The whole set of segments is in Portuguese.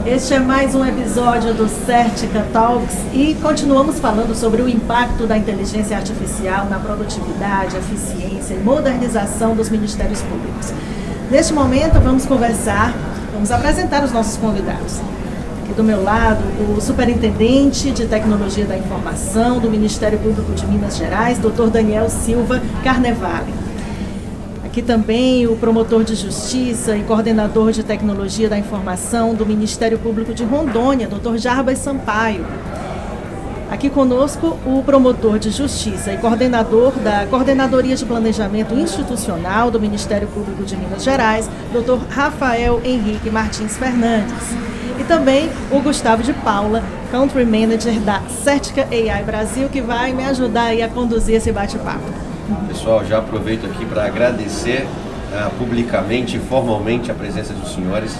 Este é mais um episódio do Certica Talks e continuamos falando sobre o impacto da inteligência artificial na produtividade, eficiência e modernização dos ministérios públicos. Neste momento vamos apresentar os nossos convidados. Aqui do meu lado, o Superintendente de Tecnologia da Informação do Ministério Público de Minas Gerais, Dr. Daniel Silva Carnevale. Aqui também o promotor de Justiça e coordenador de Tecnologia da Informação do Ministério Público de Rondônia, Dr. Jarbas Sampaio. Aqui conosco o promotor de Justiça e coordenador da Coordenadoria de Planejamento Institucional do Ministério Público de Minas Gerais, Dr. Rafael Henrique Martins Fernandes. E também o Gustavo de Paula, Country Manager da Certica AI Brasil, que vai me ajudar aí a conduzir esse bate-papo. Pessoal, já aproveito aqui para agradecer publicamente e formalmente a presença dos senhores.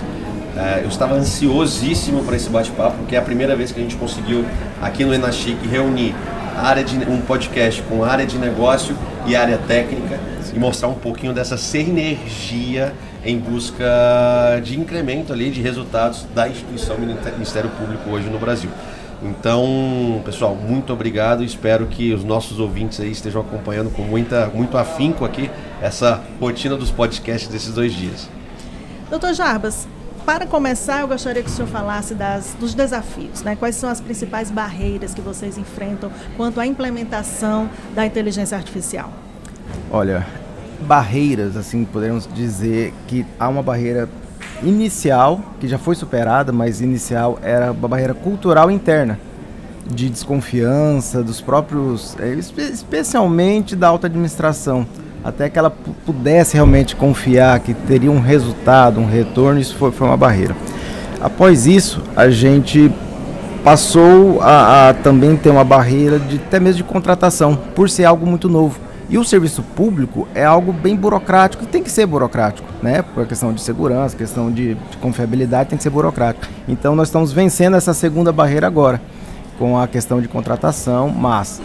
Eu estava ansiosíssimo para esse bate-papo, porque é a primeira vez que a gente conseguiu aqui no Enachic reunir um podcast com área de negócio e área técnica e mostrar um pouquinho dessa sinergia em busca de incremento ali de resultados da instituição Ministério Público hoje no Brasil. Então, pessoal, muito obrigado. Espero que os nossos ouvintes aí estejam acompanhando com muito afinco aqui essa rotina dos podcasts desses 2 dias. Doutor Jarbas, para começar, eu gostaria que o senhor falasse dos desafios, né? Quais são as principais barreiras que vocês enfrentam quanto à implementação da inteligência artificial? Olha, barreiras, assim, podemos dizer que há uma barreira inicial, que já foi superada, mas inicial era uma barreira cultural interna, de desconfiança dos próprios, especialmente da alta administração, até que ela pudesse realmente confiar que teria um resultado, um retorno. Isso foi uma barreira. Após isso, a gente passou a também ter uma barreira até mesmo de contratação, por ser algo muito novo. E o serviço público é algo bem burocrático, e tem que ser burocrático, né? Por questão de segurança, questão de confiabilidade, tem que ser burocrático. Então nós estamos vencendo essa segunda barreira agora, com a questão de contratação, mas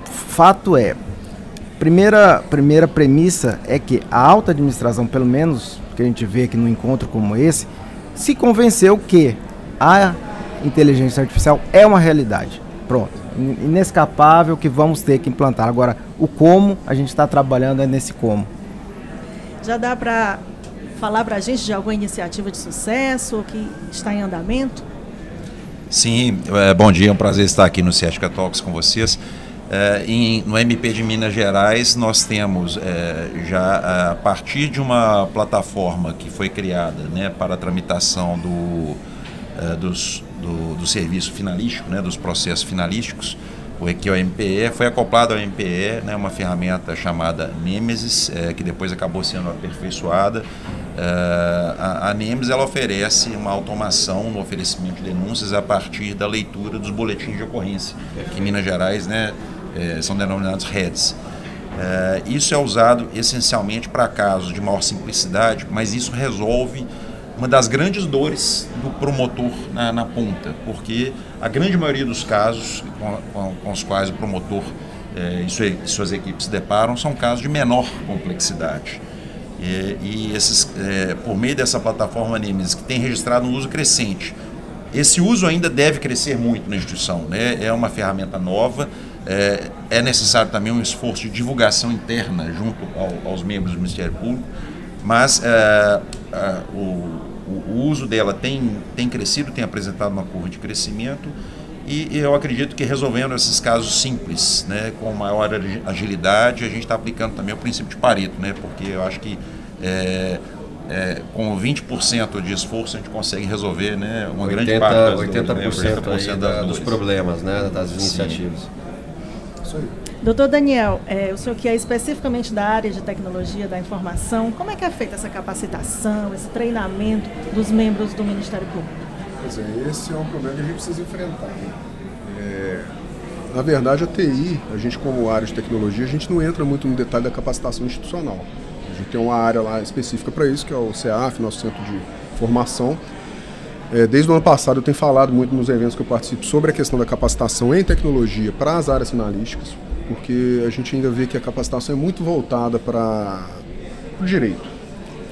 fato é, primeira premissa é que a alta administração, pelo menos que a gente vê aqui num encontro como esse, se convenceu que a inteligência artificial é uma realidade. Pronto. Inescapável, que vamos ter que implantar. Agora, o como, a gente está trabalhando nesse como. Já dá para falar para a gente de alguma iniciativa de sucesso que está em andamento? Sim, bom dia, é um prazer estar aqui no Certica Talks com vocês. No MP de Minas Gerais, nós temos já a partir de uma plataforma que foi criada, né, para a tramitação do serviço finalístico, né, dos processos finalísticos, que é o MPE, foi acoplado ao MPE, né, uma ferramenta chamada Nemesis, que depois acabou sendo aperfeiçoada. A Nemesis, ela oferece uma automação no oferecimento de denúncias a partir da leitura dos boletins de ocorrência, que em Minas Gerais, né, são denominados REDs. Isso é usado essencialmente para casos de maior simplicidade, mas isso resolve uma das grandes dores do promotor na ponta, porque a grande maioria dos casos com os quais o promotor e suas equipes se deparam são casos de menor complexidade. E esses, por meio dessa plataforma Nemesis, que tem registrado um uso crescente, esse uso ainda deve crescer muito na instituição, né? É uma ferramenta nova, é necessário também um esforço de divulgação interna junto aos membros do Ministério Público, mas o uso dela tem crescido, tem apresentado uma curva de crescimento, e eu acredito que resolvendo esses casos simples, né, com maior agilidade, a gente está aplicando também o princípio de Pareto, né, porque eu acho que com 20% de esforço a gente consegue resolver, né, uma grande parte das 80% dos problemas, né, das iniciativas. Isso aí. Doutor Daniel, o senhor que é especificamente da área de tecnologia da informação, como é que é feita essa capacitação, esse treinamento dos membros do Ministério Público? Pois é, esse é um problema que a gente precisa enfrentar, né? Na verdade, a TI, a gente como área de tecnologia, a gente não entra muito no detalhe da capacitação institucional. A gente tem uma área lá específica para isso, que é o CEAF, nosso centro de formação. Desde o ano passado eu tenho falado muito nos eventos que eu participo sobre a questão da capacitação em tecnologia para as áreas finalísticas, porque a gente ainda vê que a capacitação é muito voltada para o direito.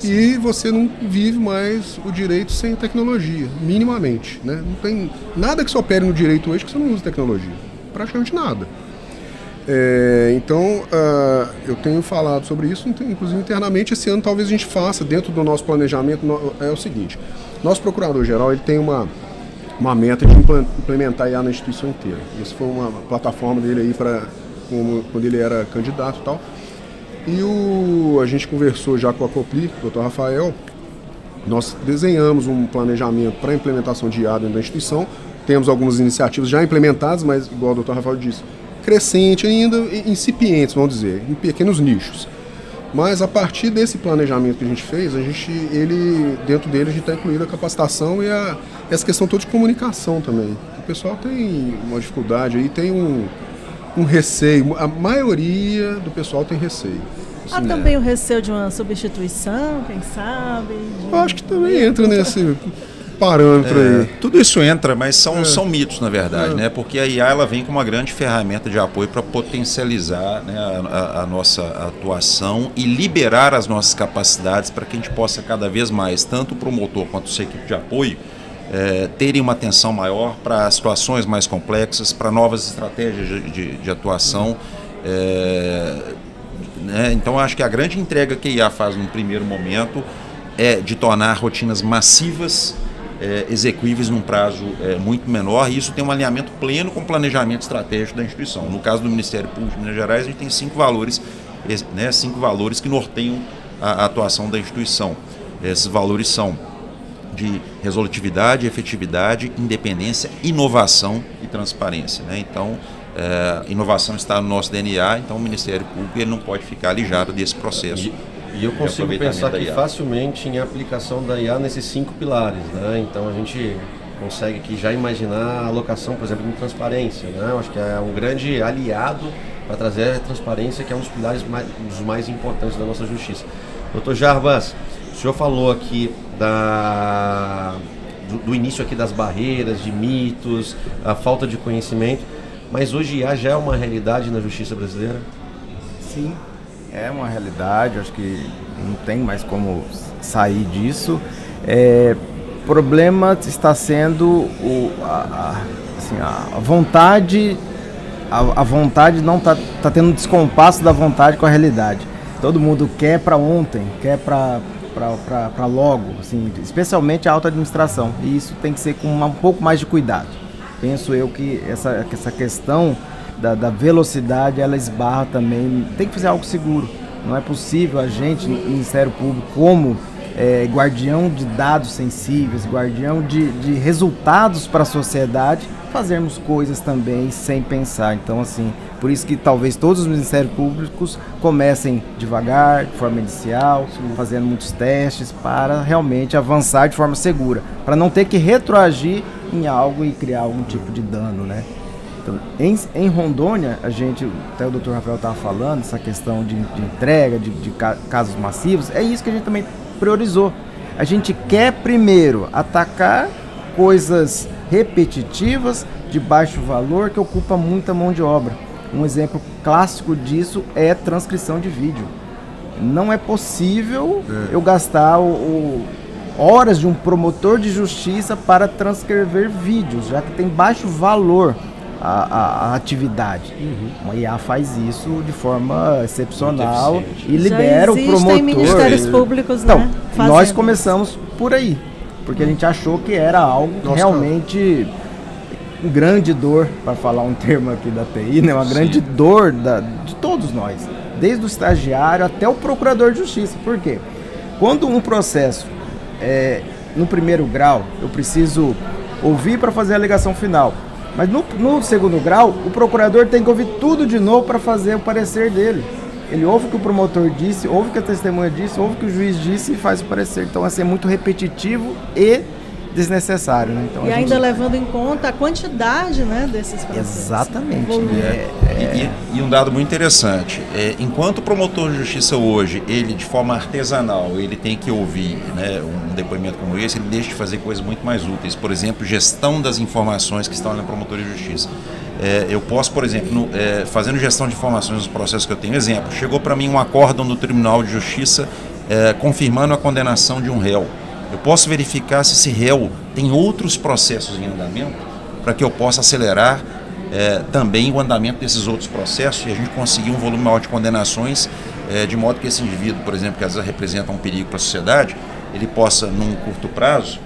e você não vive mais o direito sem tecnologia, minimamente, né? Não tem nada que se opere no direito hoje que você não use tecnologia, praticamente nada. Então, eu tenho falado sobre isso, inclusive internamente. Esse ano talvez a gente faça, dentro do nosso planejamento, é o seguinte: nosso procurador-geral ele tem uma meta de implementar a IA na instituição inteira. Isso foi uma plataforma dele aí quando ele era candidato e tal. E a gente conversou já com a Copli, o Dr. Rafael. Nós desenhamos um planejamento para a implementação de IA dentro da instituição. Temos algumas iniciativas já implementadas, mas, igual o Dr. Rafael disse, crescente ainda, incipientes, vamos dizer, em pequenos nichos. Mas a partir desse planejamento que a gente fez, dentro dele a gente está incluindo a capacitação e essa questão toda de comunicação também. O pessoal tem uma dificuldade aí, tem um receio, a maioria do pessoal tem receio. Há também o receio de uma substituição, quem sabe? Eu acho que também entra nesse parâmetro aí. Tudo isso entra, mas são mitos, na verdade, né? Porque a IA ela vem como uma grande ferramenta de apoio para potencializar, né, a nossa atuação e liberar as nossas capacidades para que a gente possa cada vez mais, tanto o promotor quanto a sua equipe de apoio, terem uma atenção maior para situações mais complexas, para novas estratégias de atuação. Né? Então, acho que a grande entrega que a IA faz no primeiro momento é de tornar rotinas massivas execuíveis num prazo muito menor, e isso tem um alinhamento pleno com o planejamento estratégico da instituição. No caso do Ministério Público de Minas Gerais, a gente tem 5 valores, né, 5 valores que norteiam a atuação da instituição. Esses valores são de resolutividade, efetividade, independência, inovação e transparência, né? Então, inovação está no nosso DNA, então o Ministério Público ele não pode ficar alijado desse processo. E eu consigo pensar aqui facilmente em aplicação da IA nesses 5 pilares, né? Então a gente consegue aqui já imaginar a alocação, por exemplo, em transparência, né? Eu acho que é um grande aliado para trazer a transparência, que é um dos pilares dos mais importantes da nossa justiça. Doutor Jarbas, o senhor falou aqui do início aqui das barreiras, de mitos, a falta de conhecimento, mas hoje IA já é uma realidade na justiça brasileira? Sim. É uma realidade, acho que não tem mais como sair disso. O problema está sendo a vontade. A vontade não está tendo um descompasso da vontade com a realidade. Todo mundo quer para ontem, quer para logo, assim, especialmente a alta administração. E isso tem que ser com um pouco mais de cuidado. Penso eu que essa questão da velocidade, ela esbarra também, tem que fazer algo seguro. Não é possível a gente, no Ministério Público, como guardião de dados sensíveis, guardião de resultados para a sociedade, fazermos coisas também sem pensar. Então, assim, por isso que talvez todos os Ministérios Públicos comecem devagar, de forma inicial, fazendo muitos testes para realmente avançar de forma segura, para não ter que retroagir em algo e criar algum tipo de dano, né? Então, em Rondônia, até o Dr. Rafael estava falando, essa questão de entrega, de casos massivos, é isso que a gente também priorizou. A gente quer primeiro atacar coisas repetitivas, de baixo valor, que ocupa muita mão de obra. Um exemplo clássico disso é transcrição de vídeo. Não é possível eu gastar horas de um promotor de justiça para transcrever vídeos, já que tem baixo valor a atividade. Uma IA faz isso de forma excepcional e libera o promotor. Existem ministérios públicos, então, né, nós começamos por aí, porque a gente achou que era algo realmente grande dor, para falar um termo aqui da TI, né? Uma grande dor de todos nós, desde o estagiário até o procurador de justiça. Por quê? Quando um processo no primeiro grau, eu preciso ouvir para fazer a alegação final, mas no segundo grau, o procurador tem que ouvir tudo de novo para fazer o parecer dele. Ele ouve o que o promotor disse, ouve o que a testemunha disse, ouve o que o juiz disse e faz o parecer. Então, assim, é muito repetitivo e desnecessário, né? Então, ainda levando em conta a quantidade, né, desses processos. Exatamente. E um dado muito interessante, enquanto o promotor de justiça hoje, ele de forma artesanal, ele tem que ouvir, né, um depoimento como esse, ele deixa de fazer coisas muito mais úteis. Por exemplo, gestão das informações que estão na promotoria de justiça. Eu posso, por exemplo, fazendo gestão de informações nos processos que eu tenho, exemplo, chegou para mim um acórdão do Tribunal de Justiça confirmando a condenação de um réu. Eu posso verificar se esse réu tem outros processos em andamento para que eu possa acelerar também o andamento desses outros processos e a gente conseguir um volume maior de condenações, de modo que esse indivíduo, por exemplo, que às vezes representa um perigo para a sociedade, ele possa, num curto prazo,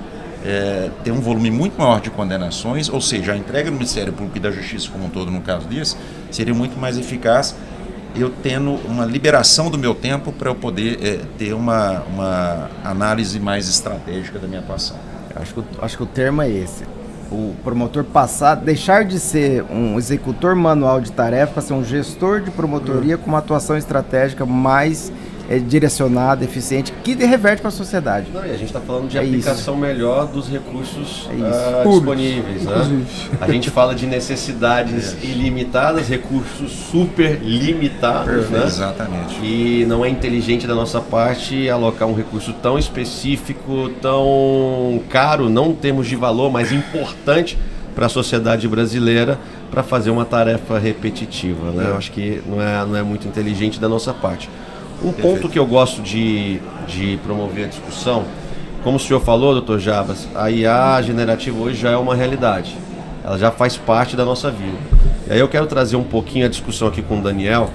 ter um volume muito maior de condenações, ou seja, a entrega do Ministério Público e da Justiça como um todo, no caso desse, seria muito mais eficaz, eu tendo uma liberação do meu tempo para eu poder ter uma análise mais estratégica da minha atuação. Acho que o termo é esse. O promotor deixar de ser um executor manual de tarefa para ser um gestor de promotoria com uma atuação estratégica mais direcionada, eficiente, que reverte para a sociedade. Não, e a gente está falando de aplicação melhor dos recursos disponíveis. Né? A gente fala de necessidades ilimitadas, recursos super limitados. Né? Exatamente. E não é inteligente da nossa parte alocar um recurso tão específico, tão caro, não em termos de valor, mas importante para a sociedade brasileira, para fazer uma tarefa repetitiva. Né? Eu acho que não é muito inteligente da nossa parte. Um ponto que eu gosto de promover a discussão, como o senhor falou, doutor Jabas, a IA generativa hoje já é uma realidade. Ela já faz parte da nossa vida. E aí eu quero trazer um pouquinho a discussão aqui com o Daniel.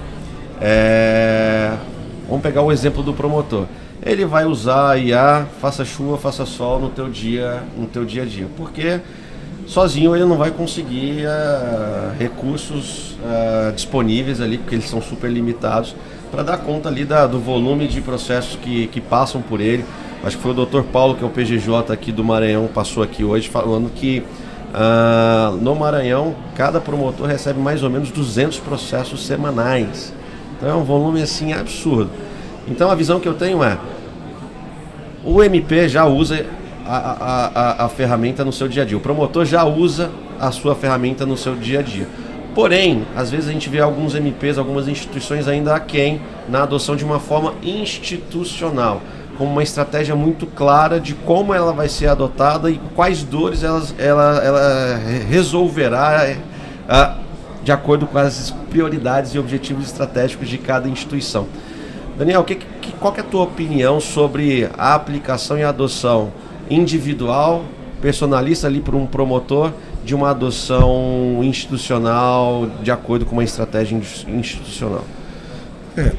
Vamos pegar o exemplo do promotor. Ele vai usar a IA, faça chuva, faça sol no teu dia a dia. Porque sozinho ele não vai conseguir recursos disponíveis ali, porque eles são super limitados, para dar conta ali do volume de processos que passam por ele. Acho que foi o Dr. Paulo, que é o PGJ aqui do Maranhão, passou aqui hoje falando que no Maranhão cada promotor recebe mais ou menos 200 processos semanais. Então é um volume assim absurdo. Então a visão que eu tenho o MP já usa a ferramenta no seu dia a dia, o promotor já usa a sua ferramenta no seu dia a dia. Porém, às vezes a gente vê alguns MPs, algumas instituições ainda aquém na adoção de uma forma institucional, com uma estratégia muito clara de como ela vai ser adotada e quais dores ela resolverá de acordo com as prioridades e objetivos estratégicos de cada instituição. Daniel, qual que é a tua opinião sobre a aplicação e a adoção individual, personalista ali por um promotor, de uma adoção institucional de acordo com uma estratégia institucional?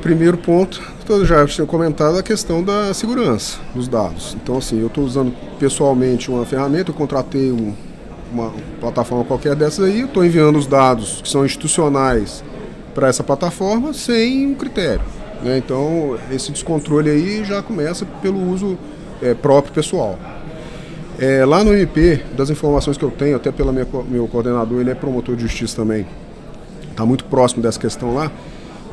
Primeiro ponto, eu já tinha comentado a questão da segurança dos dados. Então, assim, eu estou usando pessoalmente uma ferramenta, eu contratei uma plataforma qualquer dessas aí, eu estou enviando os dados que são institucionais para essa plataforma sem um critério. Né? Então, esse descontrole aí já começa pelo uso próprio pessoal. Lá no MP, das informações que eu tenho, até pelo meu coordenador, ele é promotor de justiça também, está muito próximo dessa questão lá,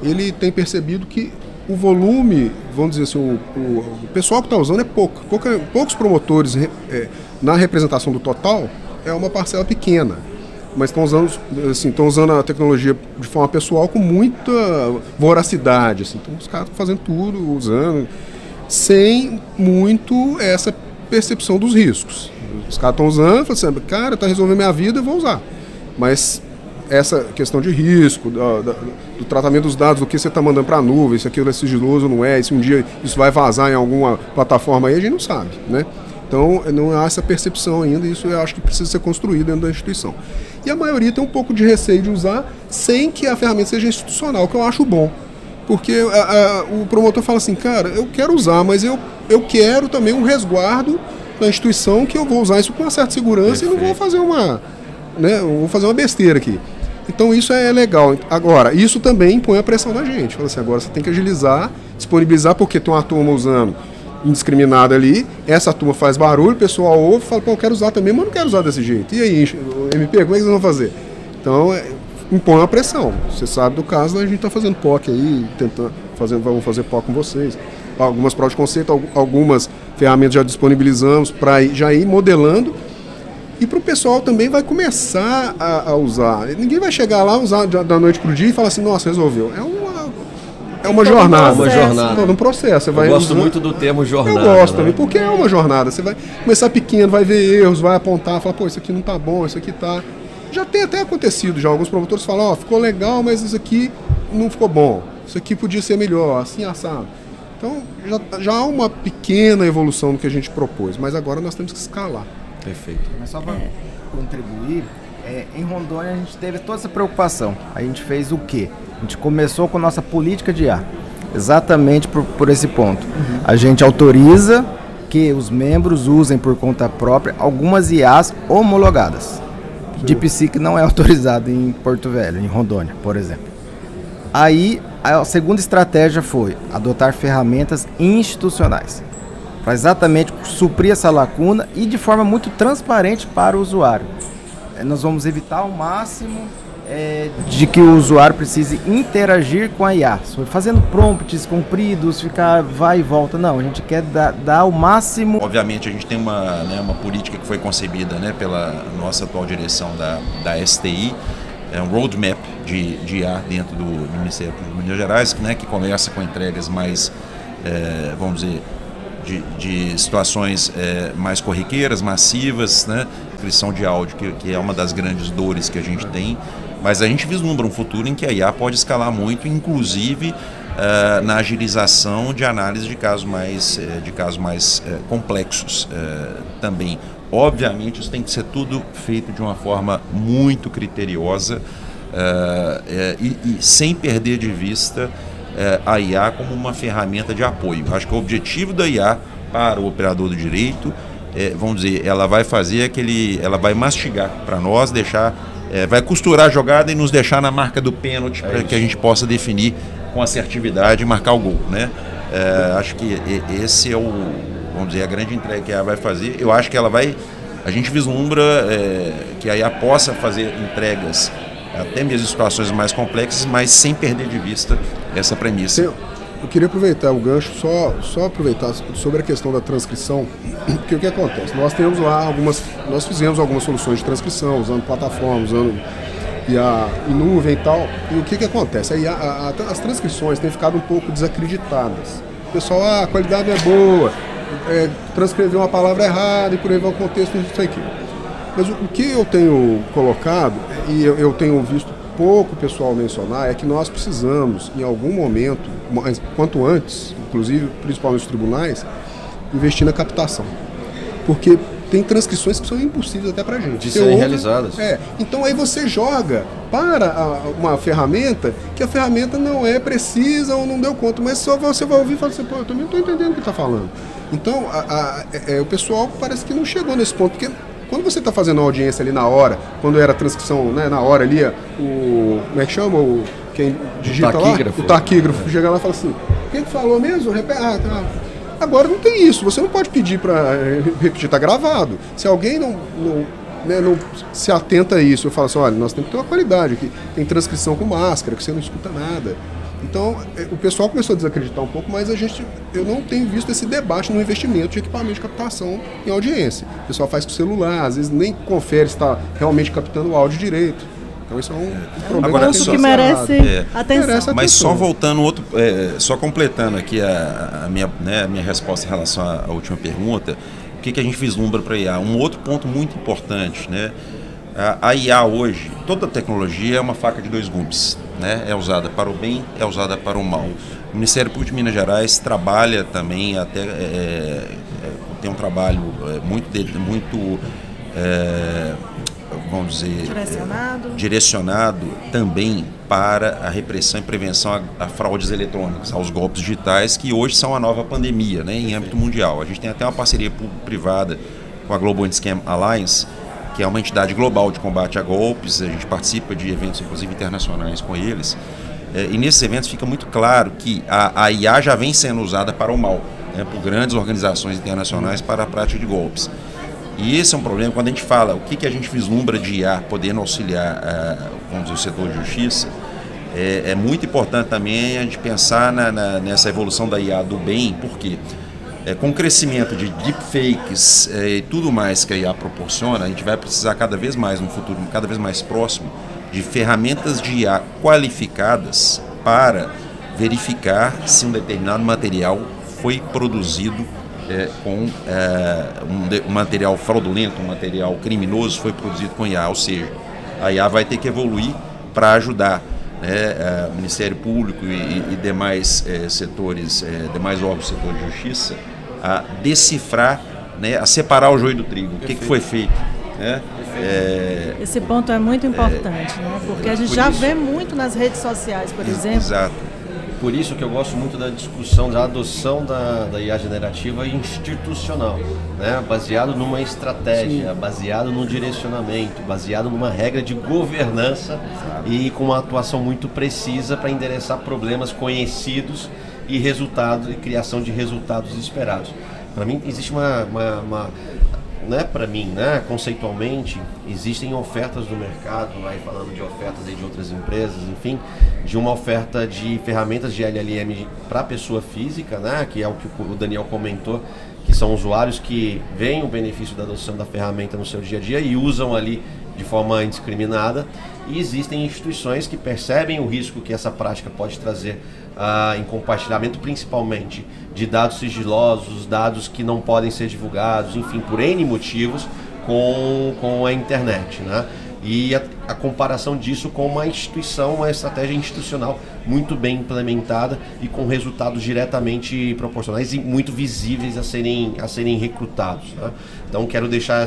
ele tem percebido que o volume, vamos dizer assim, o pessoal que está usando é poucos promotores na representação do total, é uma parcela pequena, mas estão usando a tecnologia de forma pessoal com muita voracidade, assim. Então os caras estão fazendo tudo, usando, sem muito essa percepção dos riscos. Os caras estão usando, falam assim, cara, está resolvendo minha vida, eu vou usar. Mas essa questão de risco, do tratamento dos dados, do que você está mandando para a nuvem, se aquilo é sigiloso ou não é, se um dia isso vai vazar em alguma plataforma aí, a gente não sabe, né? Então não há essa percepção ainda, e isso eu acho que precisa ser construído dentro da instituição. E a maioria tem um pouco de receio de usar sem que a ferramenta seja institucional, que eu acho bom. Porque o promotor fala assim, cara, eu quero usar, mas eu quero também um resguardo da instituição, que eu vou usar isso com uma certa segurança. Perfeito. E não vou fazer vou fazer uma besteira aqui. Então isso é legal. Agora, isso também impõe a pressão na gente. Fala assim, agora você tem que agilizar, disponibilizar, porque tem uma turma usando indiscriminada ali, essa turma faz barulho, o pessoal ouve e fala, pô, eu quero usar também, mas não quero usar desse jeito. E aí, MP, como é que vocês vão fazer? Então, impõe uma pressão. Você sabe do caso, a gente está fazendo POC aí, vamos fazer POC com vocês. Algumas provas de conceito, algumas ferramentas já disponibilizamos para já ir modelando. E para o pessoal também vai começar a usar. Ninguém vai chegar lá, usar da noite para o dia e falar assim, nossa, resolveu. É uma jornada. Uma jornada. Todo um processo. Eu gosto muito do termo jornada. Eu gosto também, porque é uma jornada. Você vai começar pequeno, vai ver erros, vai apontar, falar, pô, isso aqui não tá bom, isso aqui tá... Já tem até acontecido, já alguns promotores falam, ficou legal, mas isso aqui não ficou bom. Isso aqui podia ser melhor, assim, assado. Então, já há uma pequena evolução no que a gente propôs, mas agora nós temos que escalar. Perfeito. Mas só para contribuir, em Rondônia a gente teve toda essa preocupação. A gente fez o quê? A gente começou com nossa política de IA, exatamente por esse ponto. A gente autoriza que os membros usem por conta própria algumas IAs homologadas. DeepSeek não é autorizado em Porto Velho, em Rondônia, por exemplo. Aí, a segunda estratégia foi adotar ferramentas institucionais, para exatamente suprir essa lacuna e de forma muito transparente para o usuário. Nós vamos evitar ao máximo de que o usuário precise interagir com a IA, fazendo prompts compridos, ficar vai e volta. Não, a gente quer dar o máximo. Obviamente a gente tem uma política que foi concebida, né, pela nossa atual direção da STI, um roadmap de IA dentro do Ministério Público de Minas Gerais, né, que começa com entregas mais, vamos dizer, de situações mais corriqueiras, massivas, né, inscrição de áudio, que é uma das grandes dores que a gente tem. Mas a gente vislumbra um futuro em que a IA pode escalar muito, inclusive na agilização de análise de casos mais complexos também. Obviamente, isso tem que ser tudo feito de uma forma muito criteriosa e sem perder de vista a IA como uma ferramenta de apoio. Acho que o objetivo da IA para o operador do direito, vamos dizer, ela vai fazer ela vai mastigar para nós, vai costurar a jogada e nos deixar na marca do pênalti para que a gente possa definir com assertividade e marcar o gol, né? Acho que esse é vamos dizer, a grande entrega que ela vai fazer. Eu acho que a gente vislumbra que a IA possa fazer entregas até mesmo em situações mais complexas, mas sem perder de vista essa premissa. Eu queria aproveitar o gancho, só aproveitar sobre a questão da transcrição, porque o que acontece? Nós temos lá nós fizemos algumas soluções de transcrição, usando plataformas, usando IA em nuvem e tal, e o que acontece? As transcrições têm ficado um pouco desacreditadas. O pessoal, a qualidade é boa, transcrever uma palavra errada e por aí vai o contexto, isso aqui. Mas o que eu tenho colocado, e eu tenho visto pouco o pessoal mencionar, é que nós precisamos, em algum momento, quanto antes, inclusive, principalmente os tribunais, investir na captação. Porque tem transcrições que são impossíveis até pra gente. De serem realizadas. Então aí você joga para uma ferramenta que a ferramenta não é precisa ou não deu conta, mas só você vai ouvir e fala assim, pô, eu também não estou entendendo o que está falando. Então, o pessoal parece que não chegou nesse ponto, porque quando você está fazendo uma audiência ali na hora, quando era a transcrição, né, na hora ali, como é que chama? Quem digita taquígrafo. Lá? O taquígrafo. Chega lá e fala assim, quem falou mesmo? Tá. Agora não tem isso, você não pode pedir para repetir, está gravado. Se alguém não se atenta a isso, eu falo assim, olha, nós temos que ter uma qualidade aqui. Tem transcrição com máscara, que você não escuta nada. Então, o pessoal começou a desacreditar um pouco, mas eu não tenho visto esse debate no investimento de equipamento de captação em audiência. O pessoal faz com o celular, às vezes nem confere se está realmente captando o áudio direiro. Então, isso é um problema. Agora, que merece atenção. Mas só voltando, só completando aqui a minha resposta em relação à última pergunta, o que a gente vislumbra para a IA? Um outro ponto muito importante, né? A IA hoje, toda a tecnologia é uma faca de dois gumes, né? É usada para o bem, é usada para o mal. O Ministério Público de Minas Gerais trabalha também, tem um trabalho muito vamos dizer, direcionado também para a repressão e prevenção a fraudes eletrônicas, aos golpes digitais, que hoje são a nova pandemia, né, em âmbito mundial. A gente tem até uma parceria público-privada com a Global Anti-Scam Alliance, que é uma entidade global de combate a golpes. A gente participa de eventos, inclusive internacionais, com eles. E nesses eventos fica muito claro que a IA já vem sendo usada para o mal, né, por grandes organizações internacionais para a prática de golpes. E esse é um problema quando a gente fala o que a gente vislumbra de IA podendo auxiliar vamos dizer, o setor de justiça. É muito importante também a gente pensar nessa evolução da IA do bem, porque com o crescimento de deepfakes e tudo mais que a IA proporciona, a gente vai precisar cada vez mais, no futuro cada vez mais próximo, de ferramentas de IA qualificadas para verificar se um determinado material foi produzido com um material fraudulento, um material criminoso foi produzido com IA, ou seja, a IA vai ter que evoluir para ajudar Ministério Público e demais setores, demais órgãos do setor de justiça, a decifrar, né, a separar o joio do trigo. O que foi feito? Né? Esse ponto é muito importante, né? Porque a gente já vê muito nas redes sociais, por exemplo. Exato. Por isso que eu gosto muito da discussão da adoção da IA generativa institucional, né? Baseado numa estratégia, baseado num direcionamento, baseado numa regra de governança e com uma atuação muito precisa para endereçar problemas conhecidos e resultados e criação de resultados esperados. Para mim existe né, para mim, né, conceitualmente, existem ofertas do mercado, aí falando de ofertas aí de outras empresas, enfim, de uma oferta de ferramentas de LLM para a pessoa física, né, que é o que o Daniel comentou, que são usuários que veem o benefício da adoção da ferramenta no seu dia a dia e usam ali de forma indiscriminada, e existem instituições que percebem o risco que essa prática pode trazer em compartilhamento, principalmente de dados sigilosos, dados que não podem ser divulgados, enfim, por N motivos com a internet, né? E a comparação disso com uma instituição, uma estratégia institucional muito bem implementada e com resultados diretamente proporcionais e muito visíveis a serem recrutados, né? Então quero deixar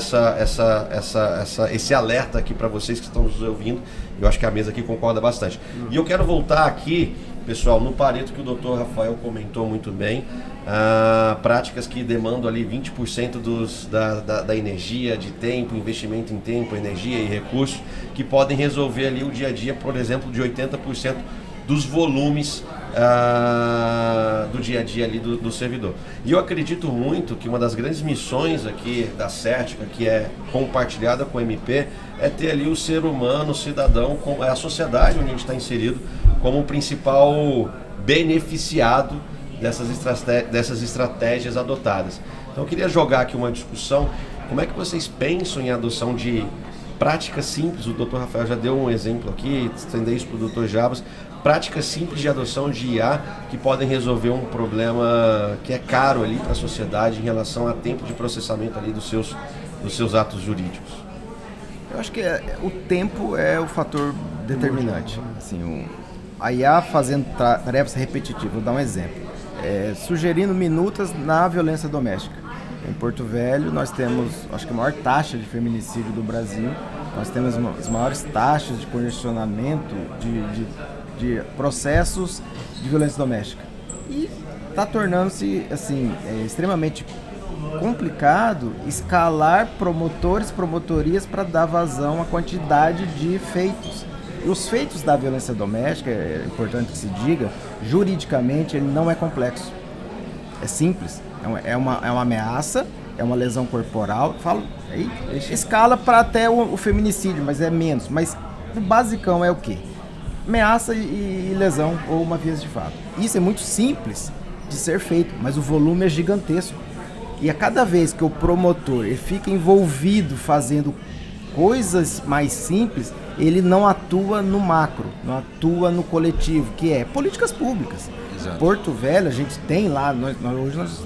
esse alerta aqui para vocês que estão nos ouvindo. Eu acho que a mesa aqui concorda bastante. E eu quero voltar aqui, pessoal, no Pareto que o Dr. Rafael comentou muito bem, práticas que demandam ali 20% da energia, de tempo, investimento em tempo, energia e recursos, que podem resolver ali o dia a dia, por exemplo, de 80% dos volumes do dia a dia ali do servidor. E eu acredito muito que uma das grandes missões aqui da Certica, que é compartilhada com o MP, é ter ali o ser humano, o cidadão, a sociedade onde a gente está inserido, como o principal beneficiado dessas estratégias adotadas. Então eu queria jogar aqui uma discussão, como é que vocês pensam em adoção de práticas simples, o Dr. Rafael já deu um exemplo aqui, estender isso para o Dr. Jabas, práticas simples de adoção de IA que podem resolver um problema que é caro ali para a sociedade em relação a tempo de processamento ali dos seus atos jurídicos. Eu acho que o tempo é o fator determinante. Assim, a IA fazendo tarefas repetitivas, vou dar um exemplo. Sugerindo minutas na violência doméstica. Em Porto Velho nós temos, acho que a maior taxa de feminicídio do Brasil, nós temos as maiores taxas de congestionamento de processos de violência doméstica. E está tornando-se assim, extremamente complicado escalar promotores, promotorias para dar vazão à quantidade de feitos. E os feitos da violência doméstica, é importante que se diga, juridicamente ele não é complexo. É simples. É uma ameaça, é uma lesão corporal. Escala para até o feminicídio, mas é menos. Mas o basicão é o quê? Ameaça e lesão ou uma vias de fato. Isso é muito simples de ser feito, mas o volume é gigantesco. E a cada vez que o promotor ele fica envolvido fazendo coisas mais simples, ele não atua no macro, não atua no coletivo, que é políticas públicas. Exato. Porto Velho, a gente tem lá, hoje nós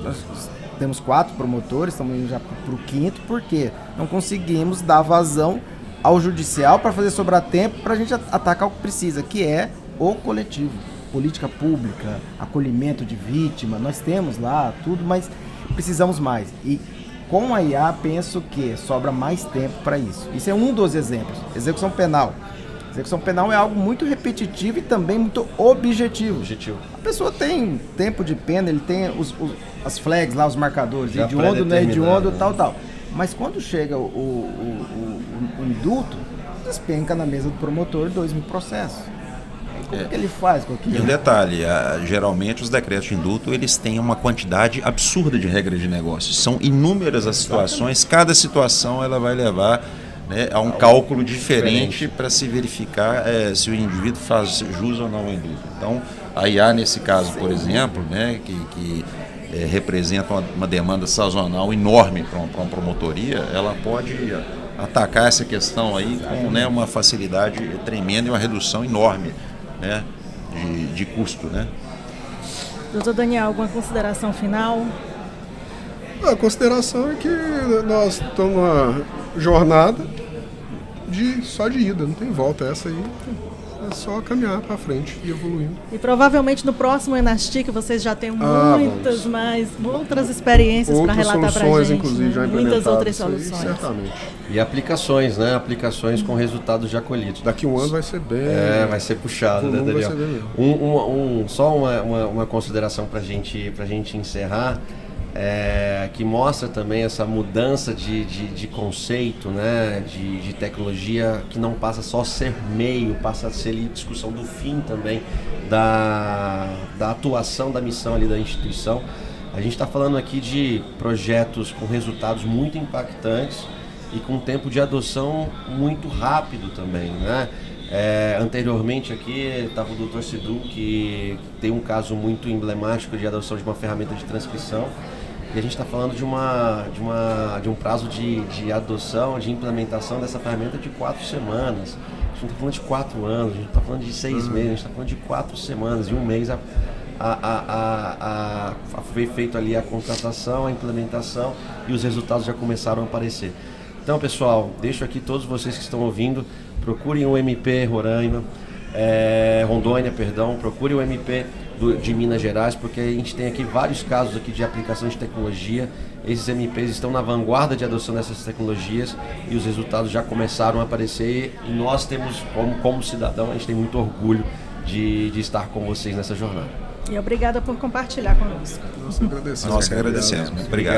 temos 4 promotores, estamos indo já para o 5º, porque não conseguimos dar vazão ao judicial para fazer sobrar tempo para a gente atacar o que precisa, que é o coletivo. Política pública, acolhimento de vítima, nós temos lá tudo, mas precisamos mais. E com a IA, penso que sobra mais tempo para isso. Isso é um dos exemplos. Execução penal. Execução penal é algo muito repetitivo e também muito objetivo. A pessoa tem tempo de pena, ele tem as flags lá, os marcadores, hediondo, não é hediondo, tal. Mas quando chega o indulto, despenca na mesa do promotor 2.000 processos. Como que ele faz com aquilo? E um detalhe, geralmente os decretos de indulto eles têm uma quantidade absurda de regras de negócio. São inúmeras as situações, cada situação ela vai levar, né, a um cálculo diferente para se verificar se o indivíduo faz jus ou não ao indulto. Então, a IA nesse caso, por exemplo, né, que representa uma demanda sazonal enorme para uma promotoria, ela pode atacar essa questão aí com, né, uma facilidade tremenda e uma redução enorme, né, de custo, né? Doutor Daniel, alguma consideração final? A consideração é que nós estamos numa jornada só de ida, não tem volta. Essa aí é só caminhar para frente e evoluindo. E provavelmente no próximo Enastic vocês já têm muitas outras experiências para relatar para a gente. Inclusive, já muitas outras aí, soluções. certamente. E aplicações, né? Aplicações com resultados já colhidos. Daqui um ano vai ser bem... vai ser puxado, né, Daniel? Vai ser bem só uma consideração para a gente encerrar, que mostra também essa mudança de conceito, né? De tecnologia, que não passa só a ser meio, passa a ser ali discussão do fim também, da atuação, da missão ali da instituição. A gente está falando aqui de projetos com resultados muito impactantes e com tempo de adoção muito rápido também, né? Anteriormente aqui estava o Dr. Sidhu, que tem um caso muito emblemático de adoção de uma ferramenta de transcrição, e a gente está falando de um prazo de adoção, de implementação dessa ferramenta de 4 semanas. A gente não está falando de 4 anos, a gente está falando de 6 meses, a gente está falando de 4 semanas, em um mês foi feito ali a contratação, a implementação, e os resultados já começaram a aparecer. Então, pessoal, deixo aqui todos vocês que estão ouvindo, procurem o MP Rondônia, procurem o MP de Minas Gerais, porque a gente tem aqui vários casos aqui de aplicação de tecnologia. Esses MPs estão na vanguarda de adoção dessas tecnologias e os resultados já começaram a aparecer, e nós temos, como cidadão, a gente tem muito orgulho de estar com vocês nessa jornada. E obrigada por compartilhar conosco. Nós agradecemos. Obrigado.